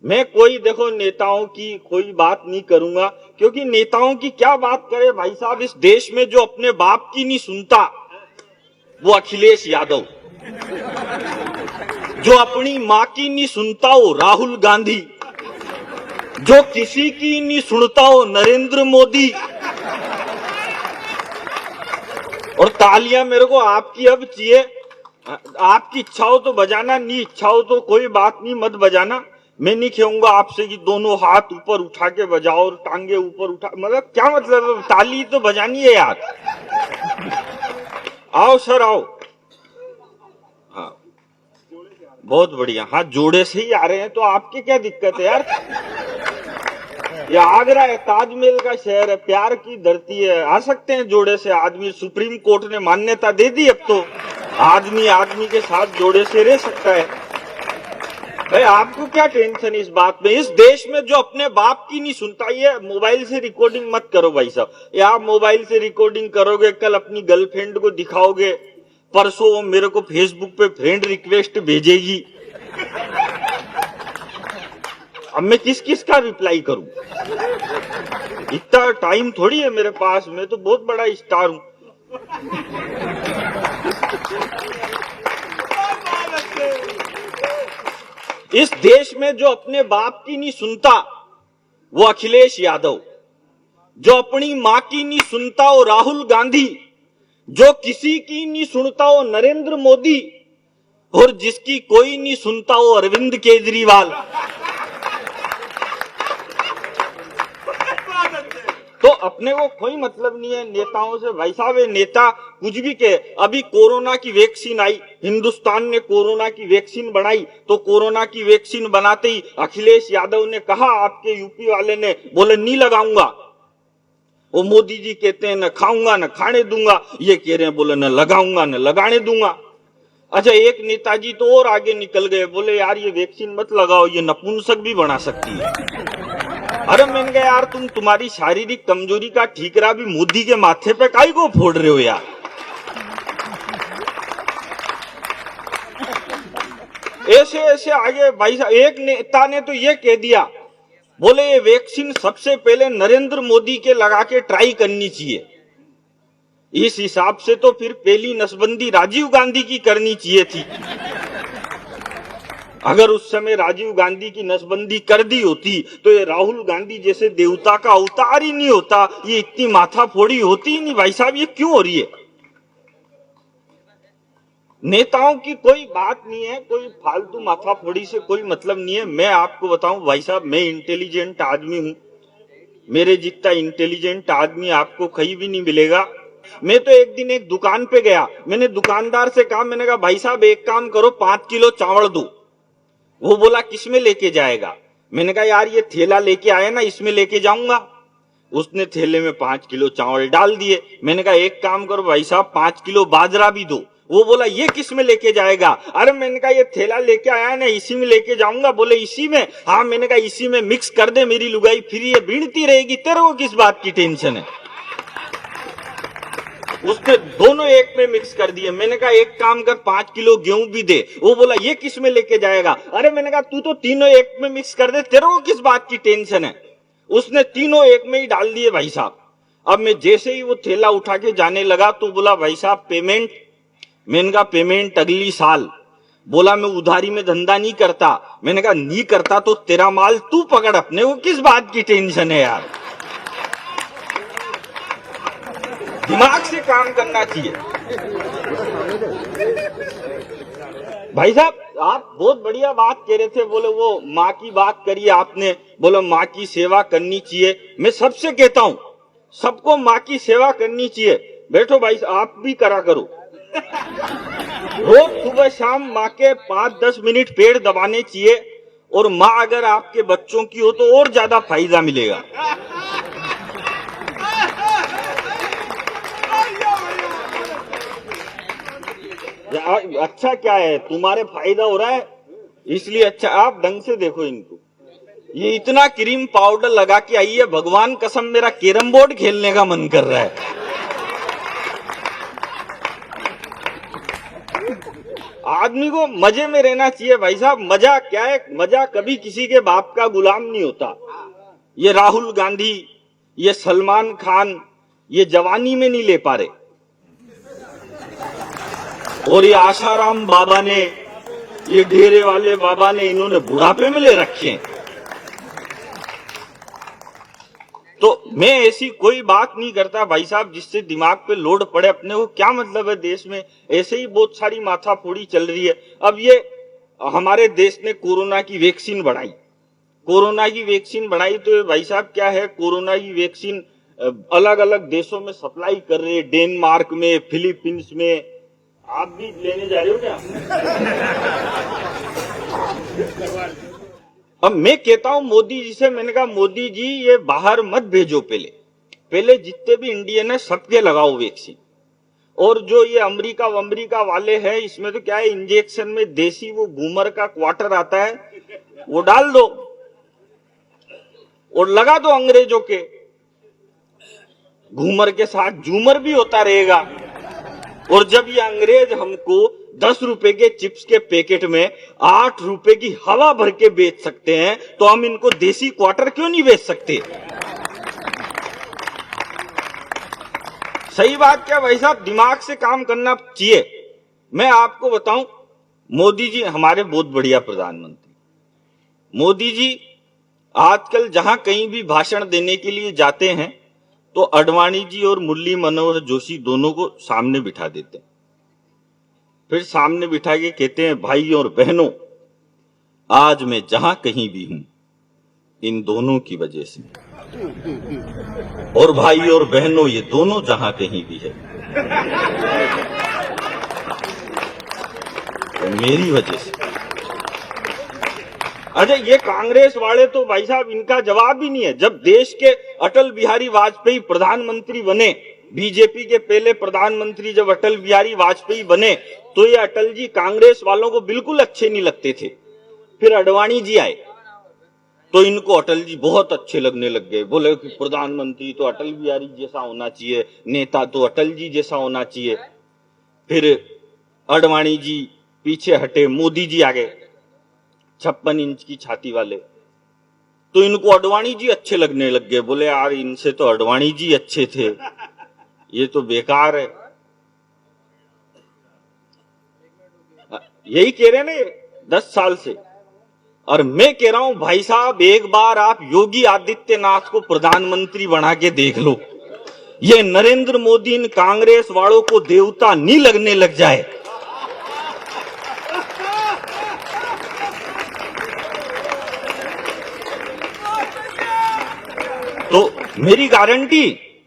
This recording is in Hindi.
मैं कोई देखो नेताओं की कोई बात नहीं करूंगा, क्योंकि नेताओं की क्या बात करे भाई साहब। इस देश में जो अपने बाप की नहीं सुनता वो अखिलेश यादव, जो अपनी माँ की नहीं सुनता वो राहुल गांधी, जो किसी की नहीं सुनता वो नरेंद्र मोदी। और तालियां मेरे को आपकी अब चाहिए। आपकी इच्छा हो तो बजाना, नहीं इच्छा हो तो कोई बात नहीं, मत बजाना। मैं नहीं कहूंगा आपसे कि दोनों हाथ ऊपर उठा के बजाओ और टांगे ऊपर उठा, मतलब क्या मतलब है? ताली तो बजानी है यार। आओ सर आओ। हाँ बहुत बढ़िया। हाँ जोड़े से ही आ रहे हैं तो आपकी क्या दिक्कत है यार। ये आगरा है, ताजमहल का शहर है, प्यार की धरती है, आ सकते हैं जोड़े से आदमी। सुप्रीम कोर्ट ने मान्यता दे दी, अब तो आदमी आदमी के साथ जोड़े से रह सकता है। भाई आपको क्या टेंशन इस बात में। इस देश में जो अपने बाप की नहीं सुनता, ये मोबाइल से रिकॉर्डिंग मत करो भाई साहब। ये आप मोबाइल से रिकॉर्डिंग करोगे, कल अपनी गर्लफ्रेंड को दिखाओगे, परसों वो मेरे को फेसबुक पे फ्रेंड रिक्वेस्ट भेजेगी। अब मैं किस किस का रिप्लाई करूं? इतना टाइम थोड़ी है मेरे पास, मैं तो बहुत बड़ा स्टार हूं। इस देश में जो अपने बाप की नहीं सुनता वो अखिलेश यादव, जो अपनी मां की नहीं सुनता वो राहुल गांधी, जो किसी की नहीं सुनता वो नरेंद्र मोदी, और जिसकी कोई नहीं सुनता वो अरविंद केजरीवाल। तो अपने को कोई मतलब नहीं है नेताओं से भाई साहब। ये नेता कुछ भी कहे। अभी कोरोना की वैक्सीन आई, हिंदुस्तान ने कोरोना की वैक्सीन बनाई, तो कोरोना की वैक्सीन बनाते ही अखिलेश यादव ने कहा, आपके यूपी वाले ने, बोले नहीं लगाऊंगा। वो मोदी जी कहते हैं न खाऊंगा न खाने दूंगा, ये कह रहे हैं बोले न लगाऊंगा न लगाने दूंगा। अच्छा एक नेताजी तो और आगे निकल गए, बोले यार ये वैक्सीन मत लगाओ, ये नपुंसक भी बना सकती है। अरे मैंने कहा यार तुम्हारी शारीरिक कमजोरी का ठीकरा भी मोदी के माथे पे काहे को फोड़ रहे हो यार। ऐसे ऐसे आगे भाई साहब। एक नेता ने तो ये कह दिया, बोले ये वैक्सीन सबसे पहले नरेंद्र मोदी के लगा के ट्राई करनी चाहिए। इस हिसाब से तो फिर पहली नसबंदी राजीव गांधी की करनी चाहिए थी। अगर उस समय राजीव गांधी की नसबंदी कर दी होती तो ये राहुल गांधी जैसे देवता का अवतार ही नहीं होता, ये इतनी माथाफोड़ी होती ही नहीं भाई साहब। ये क्यों हो रही है? नेताओं की कोई बात नहीं है, कोई फालतू माथाफोड़ी से कोई मतलब नहीं है। मैं आपको बताऊं भाई साहब, मैं इंटेलिजेंट आदमी हूं। मेरे जितना इंटेलिजेंट आदमी आपको कहीं भी नहीं मिलेगा। मैं तो एक दिन एक दुकान पे गया, मैंने दुकानदार से कहा, मैंने कहा भाई साहब एक काम करो 5 किलो चावल दो। वो बोला किसमें लेके जाएगा? मैंने कहा यार ये थैला लेके आया ना, इसमें लेके जाऊंगा। उसने थैले में 5 किलो चावल डाल दिए। मैंने कहा एक काम करो भाई साहब 5 किलो बाजरा भी दो। वो बोला ये किस में लेके जाएगा? अरे मैंने कहा ये थैला लेके आया ना, इसी में लेके जाऊंगा। बोले इसी में? हाँ। मैंने कहा इसी में मिक्स कर दे मेरी लुगाई, फिर ये बीनती रहेगी, तेरे को किस बात की टेंशन है? उसने दोनों एक में मिक्स कर दिए। मैंने कहा एक काम कर 5 किलो गेहूं भी दे। वो बोला ये किस में लेके जाएगा? अरे मैंने कहा तू तो तीनों एक में मिक्स कर दे, तेरे को किस बात की टेंशन है? उसने तीनों एक में ही डाल दिए भाई साहब। अब मैं जैसे ही वो थैला उठा के जाने लगा तो बोला भाई साहब पेमेंट। मैंने कहा पेमेंट अगली साल। बोला मैं उधारी में धंधा नहीं करता। मैंने कहा नहीं करता तो तेरा माल तू पकड़, अपने को किस बात की टेंशन है यार। दिमाग से काम करना चाहिए भाई साहब। आप बहुत बढ़िया बात कह रहे थे, बोले वो माँ की बात करी आपने, बोले माँ की सेवा करनी चाहिए। मैं सबसे कहता हूँ सबको माँ की सेवा करनी चाहिए। बैठो भाई आप भी करा करो। रोज सुबह शाम माँ के 5-10 मिनट पेड़ दबाने चाहिए। और माँ अगर आपके बच्चों की हो तो और ज्यादा फायदा मिलेगा। अच्छा क्या है, तुम्हारे फायदा हो रहा है इसलिए अच्छा। आप ढंग से देखो इनको, ये इतना क्रीम पाउडर लगा के आई है, भगवान कसम मेरा कैरम बोर्ड खेलने का मन कर रहा है। आदमी को मजे में रहना चाहिए भाई साहब। मजा क्या है? मजा कभी किसी के बाप का गुलाम नहीं होता। ये राहुल गांधी, ये सलमान खान, ये जवानी में नहीं ले पा रहे, और ये आशाराम बाबा ने, ये डेरे वाले बाबा ने, इन्होंने बुढ़ापे में ले रखे हैं। तो मैं ऐसी कोई बात नहीं करता भाई साहब जिससे दिमाग पे लोड पड़े। अपने को क्या मतलब है देश में? ऐसे ही बहुत सारी माथाफोड़ी चल रही है। अब ये हमारे देश ने कोरोना की वैक्सीन बढ़ाई, कोरोना की वैक्सीन बढ़ाई तो भाई साहब क्या है, कोरोना की वैक्सीन अलग अलग देशों में सप्लाई कर रहे हैं, डेनमार्क में, फिलीपींस में। आप भी लेने जा रहे हो क्या? अब मैं कहता हूं मोदी जी से, मैंने कहा मोदी जी ये बाहर मत भेजो, पहले जितने भी इंडियन है सबके लगाओ वैक्सीन। और जो ये अमेरिका वाले हैं, इसमें तो क्या है, इंजेक्शन में देसी वो घूमर का क्वार्टर आता है, वो डाल दो और लगा दो अंग्रेजों के। घूमर के साथ झूमर भी होता रहेगा। और जब ये अंग्रेज हमको 10 रुपए के चिप्स के पैकेट में 8 रुपए की हवा भर के बेच सकते हैं, तो हम इनको देसी क्वार्टर क्यों नहीं बेच सकते? सही बात क्या भाई साहब? दिमाग से काम करना चाहिए। मैं आपको बताऊं, मोदी जी हमारे बहुत बढ़िया प्रधानमंत्री। मोदी जी आजकल जहां कहीं भी भाषण देने के लिए जाते हैं तो अडवाणी जी और मुरली मनोहर जोशी दोनों को सामने बिठा देते हैं। फिर सामने बिठा के कहते हैं, भाई और बहनों, आज मैं जहां कहीं भी हूं इन दोनों की वजह से, और भाई और बहनों ये दोनों जहां कहीं भी है तो मेरी वजह से। अरे ये कांग्रेस वाले तो भाई साहब इनका जवाब ही नहीं है। जब देश के अटल बिहारी वाजपेयी प्रधानमंत्री बने, बीजेपी के पहले प्रधानमंत्री जब अटल बिहारी वाजपेयी बने, तो ये अटल जी कांग्रेस वालों को बिल्कुल अच्छे नहीं लगते थे। फिर अडवाणी जी आए तो इनको अटल जी बहुत अच्छे लगने लग गए। बोले कि प्रधानमंत्री तो अटल बिहारी जैसा होना चाहिए, नेता तो अटल जी जैसा होना चाहिए। फिर अडवाणी जी पीछे हटे, मोदी जी आ गए 56 इंच की छाती वाले, तो इनको अडवाणी जी अच्छे लगने लग गए। बोले यार इनसे तो अडवाणी जी अच्छे थे, ये तो बेकार है। यही कह रहे ना 10 साल से। और मैं कह रहा हूं भाई साहब, एक बार आप योगी आदित्यनाथ को प्रधानमंत्री बना के देख लो, ये नरेंद्र मोदी इन कांग्रेस वालों को देवता नहीं लगने लग जाए। तो मेरी गारंटी